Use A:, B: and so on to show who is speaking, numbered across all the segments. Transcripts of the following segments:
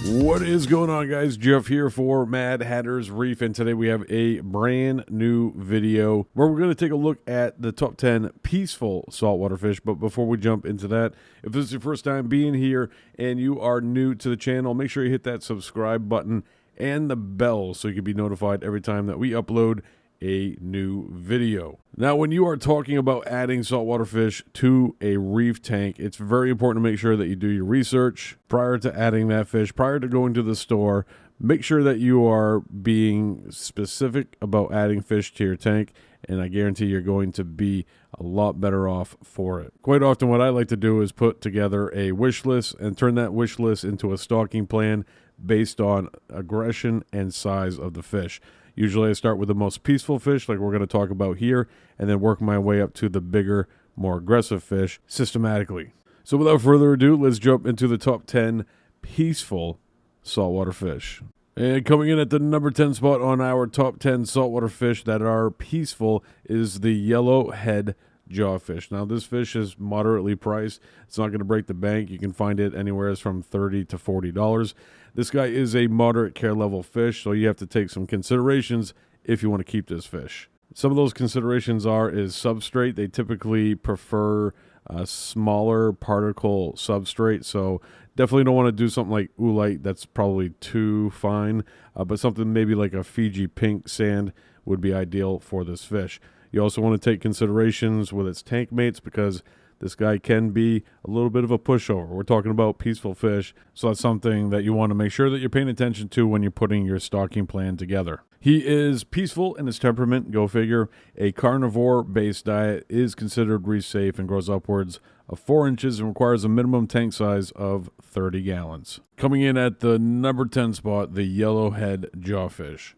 A: What is going on, guys? Jeff here for Mad Hatter's Reef, and today we have a brand new video where we're going to take a look at the top 10 peaceful saltwater fish. But before we jump into that, if this is your first time being here and you are new to the channel, make sure you hit that subscribe button and the bell so you can be notified every time that we upload a new video. Now, when you are talking about adding saltwater fish to a reef tank, it's very important to make sure that you do your research prior to adding that fish, prior to going to the store. Make sure that you are being specific about adding fish to your tank, and I guarantee you're going to be a lot better off for it. Quite often what I like to do is put together a wish list and turn that wish list into a stocking plan based on aggression and size of the fish. Usually I start with the most peaceful fish, like we're going to talk about here, and then work my way up to the bigger, more aggressive fish systematically. So without further ado, let's jump into the top 10 peaceful saltwater fish. And coming in at the number 10 spot on our top 10 saltwater fish that are peaceful is the Yellowhead Jawfish. Now, this fish is moderately priced. It's not going to break the bank. You can find it anywhere from $30 to $40. This guy is a moderate care level fish, so you have to take some considerations if you want to keep this fish. Some of those considerations is substrate. They typically prefer a smaller particle substrate, so definitely don't want to do something like oolite. That's probably too fine, but something maybe like a Fiji pink sand would be ideal for this fish. You also want to take considerations with its tank mates because this guy can be a little bit of a pushover. We're talking about peaceful fish, so that's something that you want to make sure that you're paying attention to when you're putting your stocking plan together. He is peaceful in his temperament, go figure. A carnivore-based diet is considered reef safe and grows upwards of 4 inches and requires a minimum tank size of 30 gallons. Coming in at the number 10 spot, the Yellowhead Jawfish.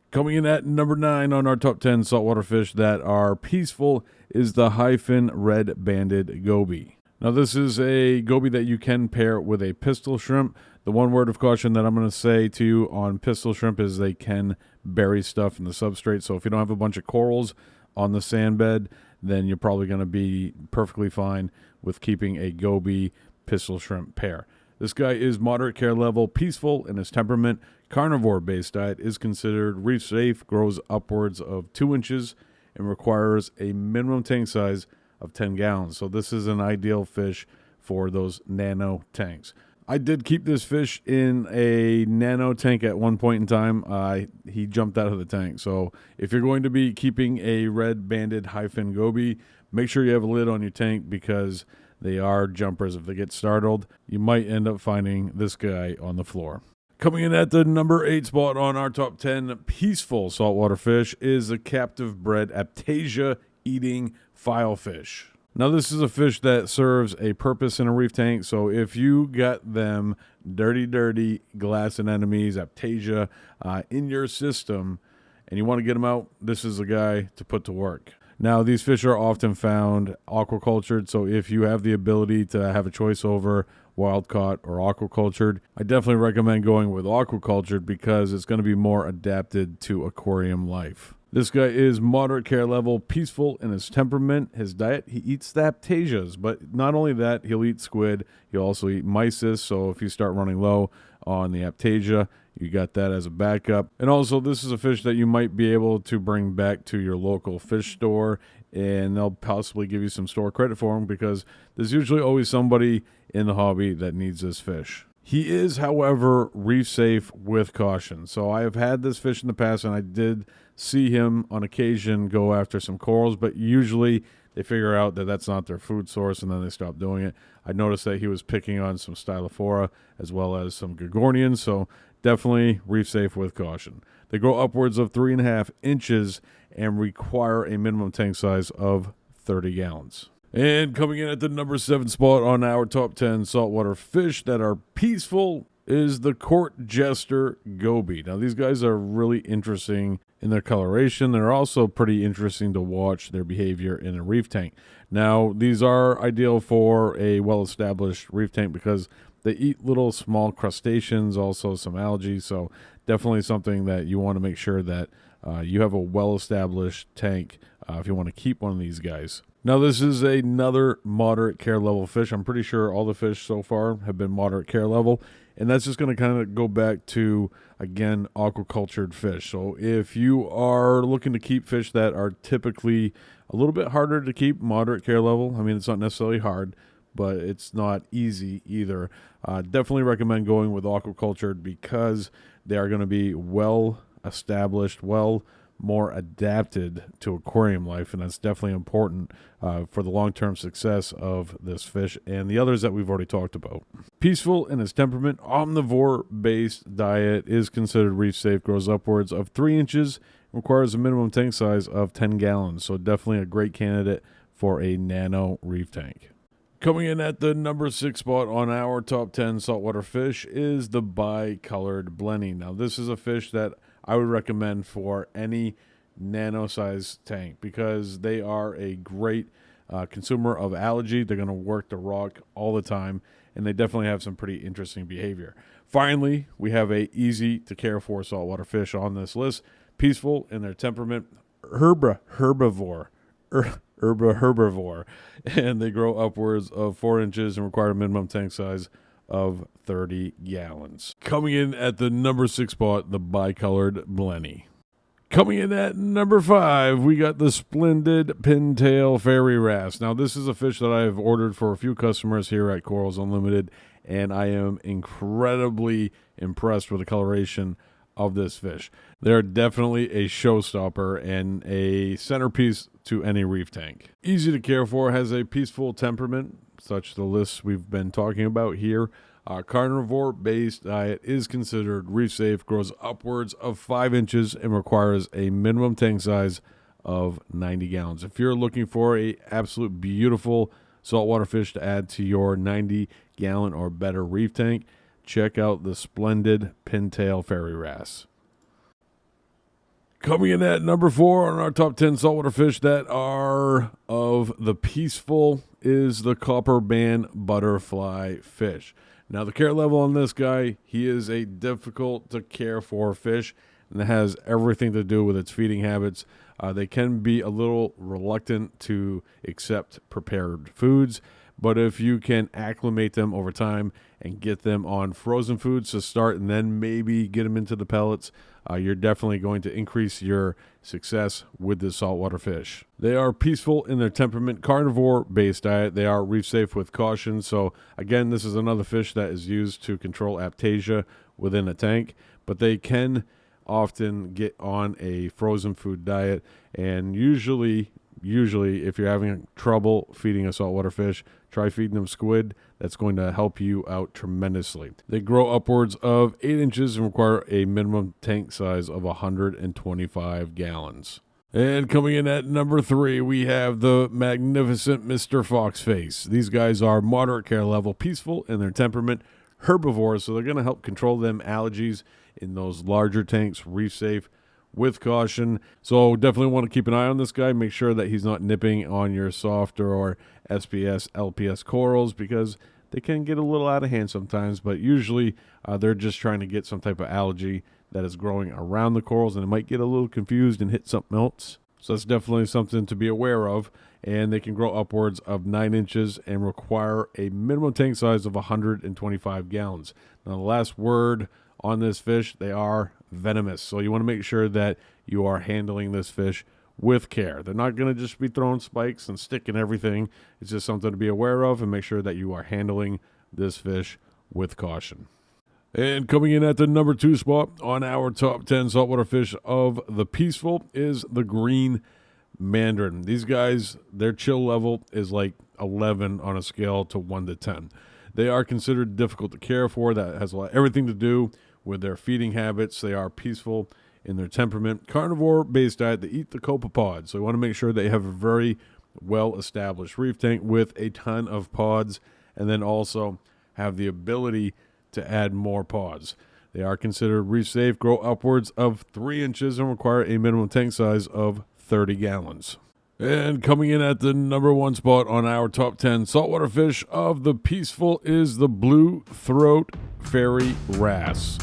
A: Coming in at number 9 on our top 10 saltwater fish that are peaceful is the Fin Red Banded Goby. Now, this is a goby that you can pair with a pistol shrimp. The one word of caution that I'm going to say to you on pistol shrimp is they can bury stuff in the substrate. So if you don't have a bunch of corals on the sand bed, then you're probably going to be perfectly fine with keeping a goby pistol shrimp pair. This guy is moderate care level, peaceful in his temperament. Carnivore-based diet is considered reef safe, grows upwards of 2 inches, and requires a minimum tank size of 10 gallons. So this is an ideal fish for those nano tanks. I did keep this fish in a nano tank at one point in time. He jumped out of the tank. So if you're going to be keeping a red banded high-fin goby, make sure you have a lid on your tank because they are jumpers. If they get startled, you might end up finding this guy on the floor. Coming in at the number 8 spot on our top 10 peaceful saltwater fish is the Captive-Bred Aiptasia eating filefish. Now, this is a fish that serves a purpose in a reef tank, so if you got them dirty glass anemones, Aiptasia, in your system and you want to get them out, this is a guy to put to work. Now, these fish are often found aquacultured, so if you have the ability to have a choice over wild caught or aquacultured, I definitely recommend going with aquacultured because it's going to be more adapted to aquarium life. This guy is moderate care level, peaceful in his temperament. His diet, he eats the Aiptasias, but not only that, he'll eat squid. He'll also eat mysis, so if you start running low on the Aiptasia, you got that as a backup. And also, this is a fish that you might be able to bring back to your local fish store, and they'll possibly give you some store credit for him because there's usually always somebody in the hobby that needs this fish. He is, however, reef safe with caution. So I have had this fish in the past, and I did see him on occasion go after some corals, but usually they figure out that that's not their food source, and then they stop doing it. I noticed that he was picking on some Stylophora as well as some Gorgonians, so definitely reef safe with caution. They grow upwards of 3.5 inches and require a minimum tank size of 30 gallons. And coming in at the number 7 spot on our top 10 saltwater fish that are peaceful is the Court Jester Goby. Now, these guys are really interesting in their coloration. They're also pretty interesting to watch their behavior in a reef tank. Now, these are ideal for a well-established reef tank because they eat little small crustaceans, also some algae, so definitely something that you want to make sure that you have a well-established tank if you want to keep one of these guys. Now, this is another moderate care level fish. I'm pretty sure all the fish so far have been moderate care level, and that's just going to kind of go back to, again, aquacultured fish. So if you are looking to keep fish that are typically a little bit harder to keep, moderate care level, I mean, it's not necessarily hard, but it's not easy either. Definitely recommend going with aquacultured because they are going to be well established, more adapted to aquarium life, and that's definitely important for the long-term success of this fish and the others that we've already talked about. Peaceful in its temperament, omnivore-based diet, is considered reef safe, grows upwards of 3 inches, requires a minimum tank size of 10 gallons, so definitely a great candidate for a nano reef tank. Coming in at the number 6 spot on our top 10 saltwater fish is the Bicolor Blenny. Now, this is a fish that I would recommend for any nano-size tank because they are a great consumer of algae. They're going to work the rock all the time, and they definitely have some pretty interesting behavior. Finally, we have a easy-to-care-for saltwater fish on this list. Peaceful in their temperament, herbivore, and they grow upwards of 4 inches and require a minimum tank size of 30 gallons. Coming in at the number 6 spot, the Bicolored Blenny. Coming in at number 5, we got the splendid pintail fairy wrasse. Now, this is a fish that I have ordered for a few customers here at Corals Unlimited, and I am incredibly impressed with the coloration of this fish. They're definitely a showstopper and a centerpiece to any reef tank. Easy to care for, has a peaceful temperament, such the lists we've been talking about here. Carnivore-based diet is considered reef safe, grows upwards of 5 inches, and requires a minimum tank size of 90 gallons. If you're looking for a absolute beautiful saltwater fish to add to your 90-gallon or better reef tank, check out the splendid pintail fairy wrasse. Coming in at number 4 on our top 10 saltwater fish that are of the peaceful is the Copperband Butterflyfish. Now, the care level on this guy, he is a difficult to care for fish, and it has everything to do with its feeding habits. They can be a little reluctant to accept prepared foods, but if you can acclimate them over time and get them on frozen foods to start and then maybe get them into the pellets, you're definitely going to increase your success with the saltwater fish. They are peaceful in their temperament, carnivore-based diet. They are reef safe with caution. So again, this is another fish that is used to control Aiptasia within a tank, but they can often get on a frozen food diet, and usually if you're having trouble feeding a saltwater fish, try feeding them squid. That's going to help you out tremendously. They grow upwards of 8 inches and require a minimum tank size of 125 gallons. And coming in at number 3, we have the magnificent Mr. Foxface. These guys are moderate care level, peaceful in their temperament, herbivores, so they're going to help control them allergies in those larger tanks, reef safe with caution. So definitely want to keep an eye on this guy. Make sure that he's not nipping on your softer or SPS, LPS corals because they can get a little out of hand sometimes, but usually they're just trying to get some type of algae that is growing around the corals, and it might get a little confused and hit something else. So that's definitely something to be aware of, and they can grow upwards of 9 inches and require a minimum tank size of 125 gallons. Now, the last word on this fish, they are venomous, so you want to make sure that you are handling this fish with care. They're not going to just be throwing spikes and sticking everything. It's just something to be aware of and make sure that you are handling this fish with caution. And coming in at the number 2 spot on our top 10 saltwater fish of the peaceful is the green Mandarin. These guys, their chill level is like 11 on a scale to 1 to 10. They are considered difficult to care for. That has everything to do with their feeding habits. They are peaceful in their temperament. Carnivore-based diet, they eat the copepods. So you want to make sure they have a very well-established reef tank with a ton of pods, and then also have the ability to add more pods. They are considered reef safe, grow upwards of 3 inches, and require a minimum tank size of 30 gallons. And coming in at the number 1 spot on our top 10 saltwater fish of the peaceful is the blue throat fairy wrasse.